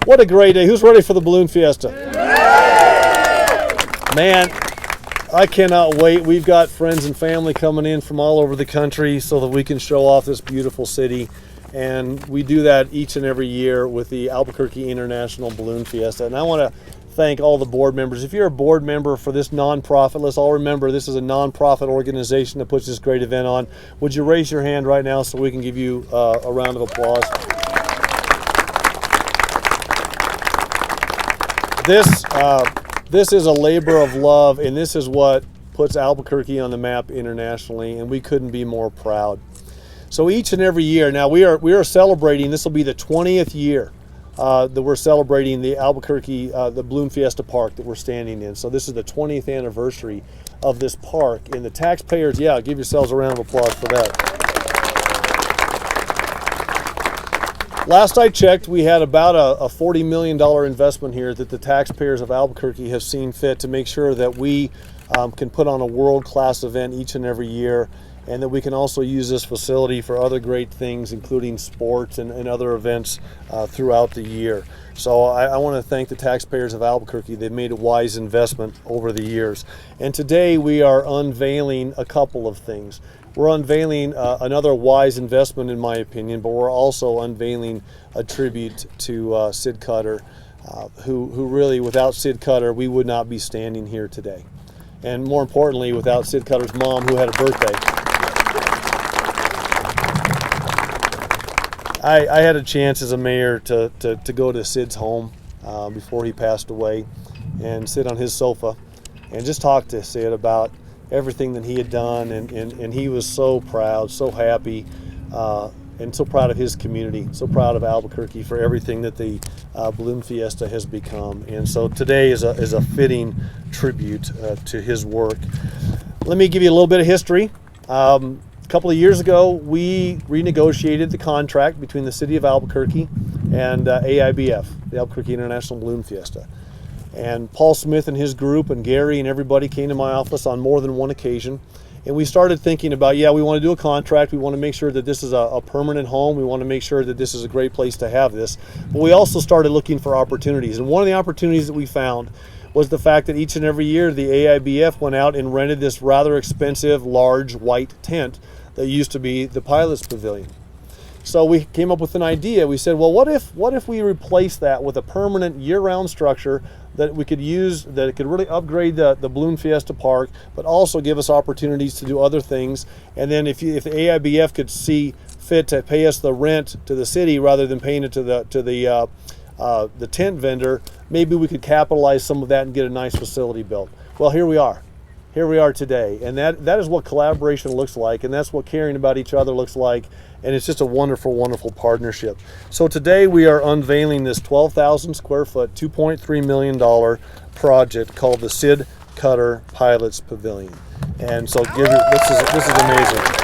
what a great day. Who's ready for the Balloon Fiesta? Man, I cannot wait. We've got friends and family coming in from all over the country so that we can show off this beautiful city. And we do that each and every year with the Albuquerque International Balloon Fiesta. And I want to thank all the board members. If you're a board member for this nonprofit, let's all remember this is a nonprofit organization that puts this great event on. Would you raise your hand right now so we can give you a round of applause? This is a labor of love, and this is what puts Albuquerque on the map internationally, and we couldn't be more proud. So each and every year, now we are celebrating, this will be the 20th year that we're celebrating the Albuquerque, the Balloon Fiesta Park that we're standing in. So this is the 20th anniversary of this park, and the taxpayers, yeah, give yourselves a round of applause for that. Last I checked, we had about a $40 million investment here that the taxpayers of Albuquerque have seen fit to make sure that we can put on a world-class event each and every year, and that we can also use this facility for other great things, including sports and other events throughout the year. So I want to thank the taxpayers of Albuquerque. They've made a wise investment over the years. And today we are unveiling a couple of things. We're unveiling another wise investment, in my opinion, but we're also unveiling a tribute to Sid Cutter, who really, without Sid Cutter, we would not be standing here today. And more importantly, without Sid Cutter's mom, who had a birthday. I had a chance as a mayor to go to Sid's home before he passed away and sit on his sofa and just talk to Sid about everything that he had done, and he was so proud, so happy, and so proud of his community, so proud of Albuquerque for everything that the Balloon Fiesta has become. And so today is a fitting tribute to his work. Let me give you a little bit of history. A couple of years ago, we renegotiated the contract between the city of Albuquerque and AIBF, the Albuquerque International Balloon Fiesta. And Paul Smith and his group and Gary and everybody came to my office on more than one occasion. And we started thinking about, yeah, we want to do a contract. We want to make sure that this is a permanent home. We want to make sure that this is a great place to have this. But we also started looking for opportunities. And one of the opportunities that we found was the fact that each and every year the AIBF went out and rented this rather expensive, large white tent that used to be the Pilots Pavilion. So we came up with an idea. We said, well, what if we replace that with a permanent year-round structure that we could use, that it could really upgrade the Balloon Fiesta Park, but also give us opportunities to do other things. And then if the AIBF could see fit to pay us the rent to the city rather than paying it to the tent vendor, maybe we could capitalize some of that and get a nice facility built. Well, here we are. Here we are today, and that is what collaboration looks like, and that's what caring about each other looks like, and it's just a wonderful, wonderful partnership. So today we are unveiling this 12,000 square foot, $2.3 million project called the Sid Cutter Pilots Pavilion. And so this is amazing.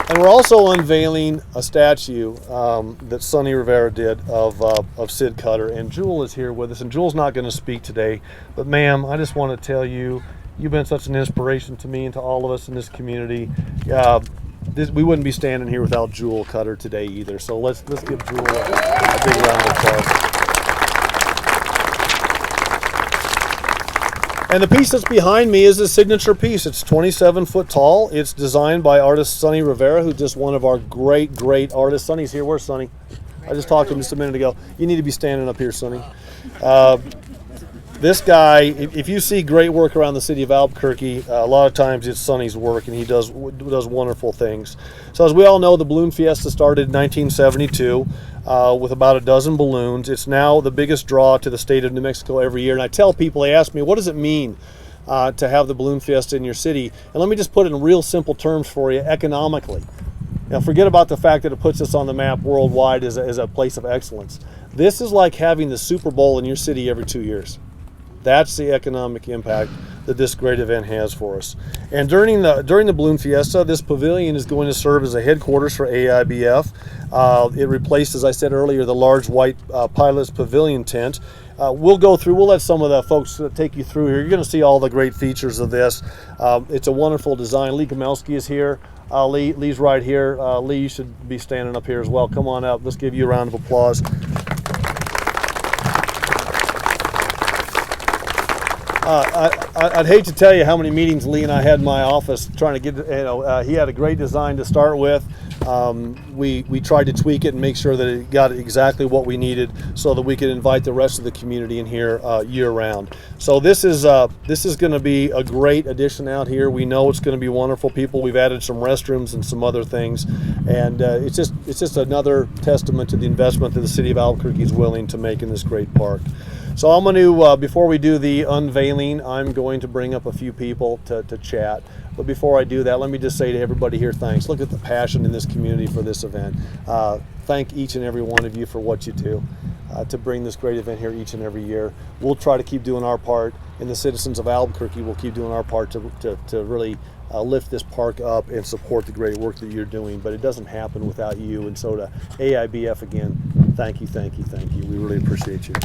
And we're also unveiling a statue that Sonny Rivera did of Sid Cutter, and Jewel is here with us, and Jewel's not going to speak today, but ma'am, I just want to tell you, you've been such an inspiration to me and to all of us in this community. We wouldn't be standing here without Jewel Cutter today either, so let's give Jewel a big round of applause. And the piece that's behind me is a signature piece. It's 27 foot tall. It's designed by artist Sonny Rivera, who's just one of our great, great artists. Sonny's here. Where's Sonny? I just talked to him just a minute ago. You need to be standing up here, Sonny. This guy, if you see great work around the city of Albuquerque, a lot of times it's Sonny's work, and he does wonderful things. So as we all know, the Balloon Fiesta started in 1972 with about a dozen balloons. It's now the biggest draw to the state of New Mexico every year. And I tell people, they ask me, what does it mean to have the Balloon Fiesta in your city? And let me just put it in real simple terms for you, economically. Now, forget about the fact that it puts us on the map worldwide as a place of excellence. This is like having the Super Bowl in your city every 2 years. That's the economic impact that this great event has for us. And during the Balloon Fiesta, this pavilion is going to serve as a headquarters for AIBF. It replaced, as I said earlier, the large white Pilots Pavilion tent. We'll let some of the folks take you through here. You're going to see all the great features of this. It's a wonderful design. Lee Gamelsky is here. Lee's right here. Lee, you should be standing up here as well. Come on up. Let's give you a round of applause. I'd hate to tell you how many meetings Lee and I had in my office trying to get, he had a great design to start with. We tried to tweak it and make sure that it got exactly what we needed so that we could invite the rest of the community in here year round. So this is going to be a great addition out here. We know it's going to be wonderful. We've added some restrooms and some other things, and it's just another testament to the investment that the city of Albuquerque is willing to make in this great park. So I'm going to, before we do the unveiling, I'm going to bring up a few people to chat. But before I do that, let me just say to everybody here, thanks. Look at the passion in this community for this event. Thank each and every one of you for what you do to bring this great event here each and every year. We'll try to keep doing our part, and the citizens of Albuquerque will keep doing our part to really lift this park up and support the great work that you're doing. But it doesn't happen without you. And so to AIBF again, thank you, thank you, thank you. We really appreciate you.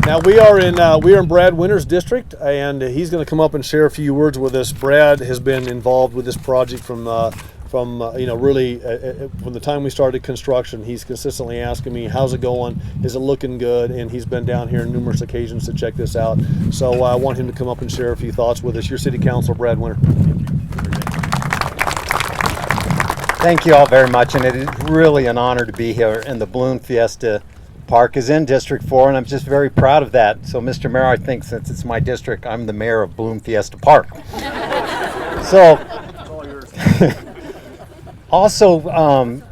Now we are in Brad Winter's district, and he's going to come up and share a few words with us. Brad has been involved with this project from the time we started construction. He's consistently asking me, how's it going? Is it looking good? And he's been down here on numerous occasions to check this out. So I want him to come up and share a few thoughts with us. Your City Councilor, Brad Winter. Thank you all very much, and it is really an honor to be here in the Balloon Fiesta. Park is in District 4, and I'm just very proud of that. So, Mr. Mayor, I think since it's my district, I'm the mayor of Balloon Fiesta Park. So, also,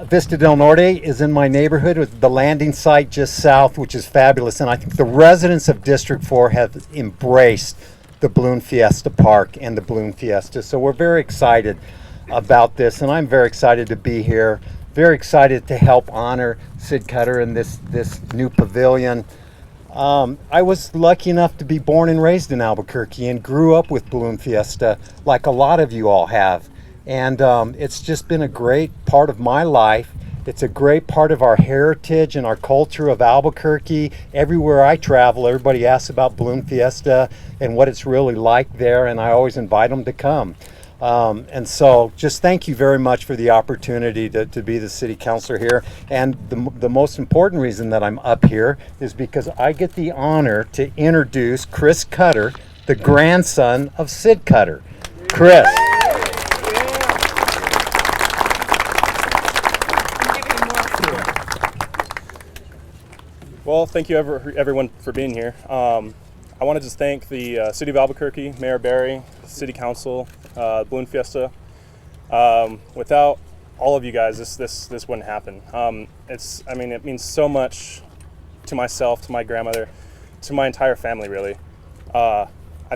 Vista del Norte is in my neighborhood with the landing site just south, which is fabulous. And I think the residents of District 4 have embraced the Balloon Fiesta Park and the Balloon Fiesta. So we're very excited about this, and I'm very excited to be here. Very excited to help honor Sid Cutter in this new pavilion. I was lucky enough to be born and raised in Albuquerque and grew up with Balloon Fiesta like a lot of you all have. And it's just been a great part of my life. It's a great part of our heritage and our culture of Albuquerque. Everywhere I travel, everybody asks about Balloon Fiesta and what it's really like there, and I always invite them to come. And so just thank you very much for the opportunity to be the city councilor here. And the most important reason that I'm up here is because I get the honor to introduce Chris Cutter, the grandson of Sid Cutter. Chris. Well, thank you everyone for being here. I want to just thank the City of Albuquerque, Mayor Barry, City Council, Balloon Fiesta. Without all of you guys, this wouldn't happen. It means so much to myself, to my grandmother, to my entire family, really. I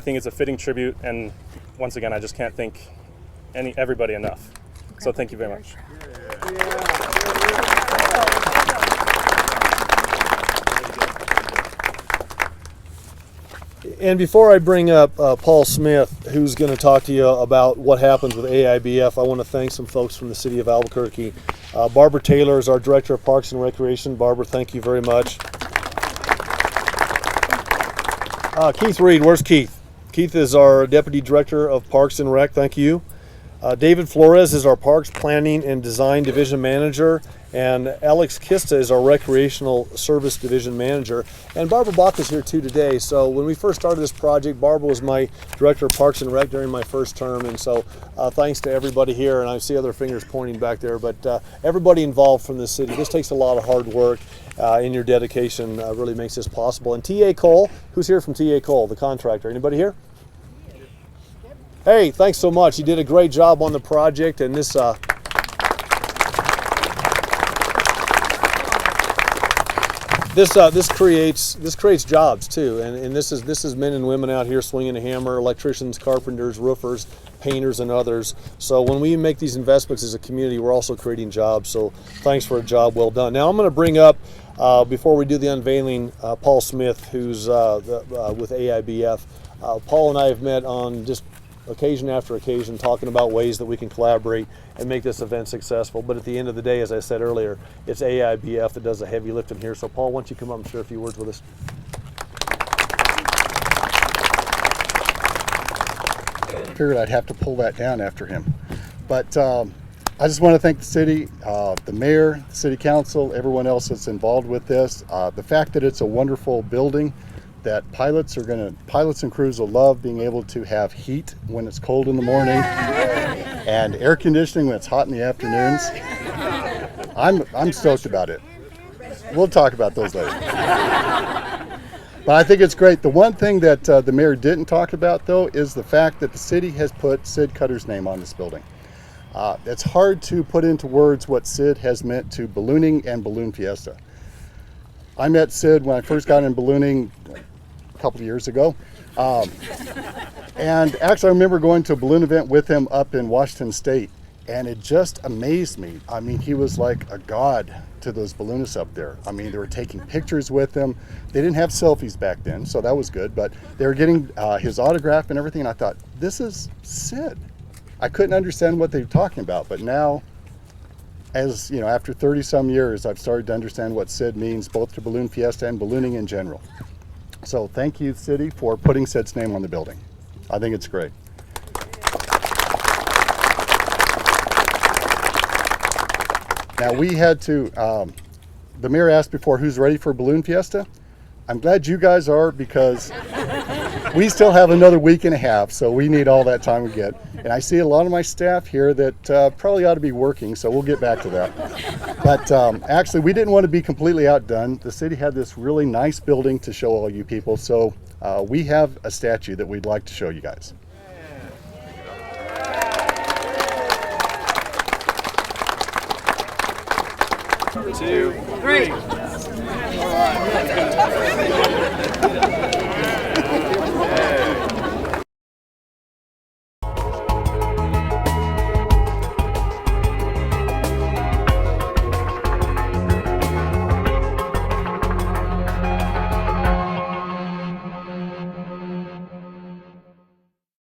think it's a fitting tribute, and once again, I just can't thank everybody enough. So thank you very much. And before I bring up Paul Smith, who's going to talk to you about what happens with AIBF, I want to thank some folks from the city of Albuquerque. Barbara Taylor is our Director of Parks and Recreation. Barbara, thank you very much. Keith Reed, where's Keith? Keith is our Deputy Director of Parks and Rec. Thank you. David Flores is our Parks Planning and Design Division Manager, and Alex Kista is our Recreational Service Division Manager. And Barbara Bach is here too today. So when we first started this project, Barbara was my Director of Parks and Rec during my first term, and so thanks to everybody here, and I see other fingers pointing back there, but everybody involved from the city. This takes a lot of hard work, and your dedication really makes this possible. And T.A. Cole, who's here from T.A. Cole, the contractor? Anybody here? Hey, thanks so much. You did a great job on the project, and this creates jobs too, and this is men and women out here swinging a hammer, electricians, carpenters, roofers, painters and others. So when we make these investments as a community, we're also creating jobs. So thanks for a job well done. Now I'm going to bring up, before we do the unveiling, Paul Smith, who's with AIBF. Paul and I have met on just occasion after occasion, talking about ways that we can collaborate and make this event successful. But at the end of the day, as I said earlier, it's AIBF that does the heavy lifting here. So Paul, why don't you come up and share a few words with us? Figured I'd have to pull that down after him. But I just want to thank the city, the mayor, the city council, everyone else that's involved with this. The fact that it's a wonderful building, that pilots and crews will love being able to have heat when it's cold in the morning and air conditioning when it's hot in the afternoons. I'm stoked about it. We'll talk about those later. But I think it's great. The one thing that the mayor didn't talk about, though, is the fact that the city has put Sid Cutter's name on this building. It's hard to put into words what Sid has meant to ballooning and Balloon Fiesta. I met Sid when I first got in ballooning a couple of years ago. And actually, I remember going to a balloon event with him up in Washington State, and it just amazed me. I mean, he was like a god to those balloonists up there. I mean, they were taking pictures with him. They didn't have selfies back then, so that was good, but they were getting his autograph and everything, and I thought, this is Sid. I couldn't understand what they were talking about, but now, as you know, after 30-some years, I've started to understand what Sid means, both to Balloon Fiesta and ballooning in general. So thank you, City, for putting Sid's name on the building. I think it's great. Now we had to, the mayor asked before who's ready for Balloon Fiesta. I'm glad you guys are, because we still have another week and a half, so we need all that time we get. And I see a lot of my staff here that probably ought to be working, so we'll get back to that. But actually, we didn't want to be completely outdone. The city had this really nice building to show all you people, so we have a statue that we'd like to show you guys. Two, three.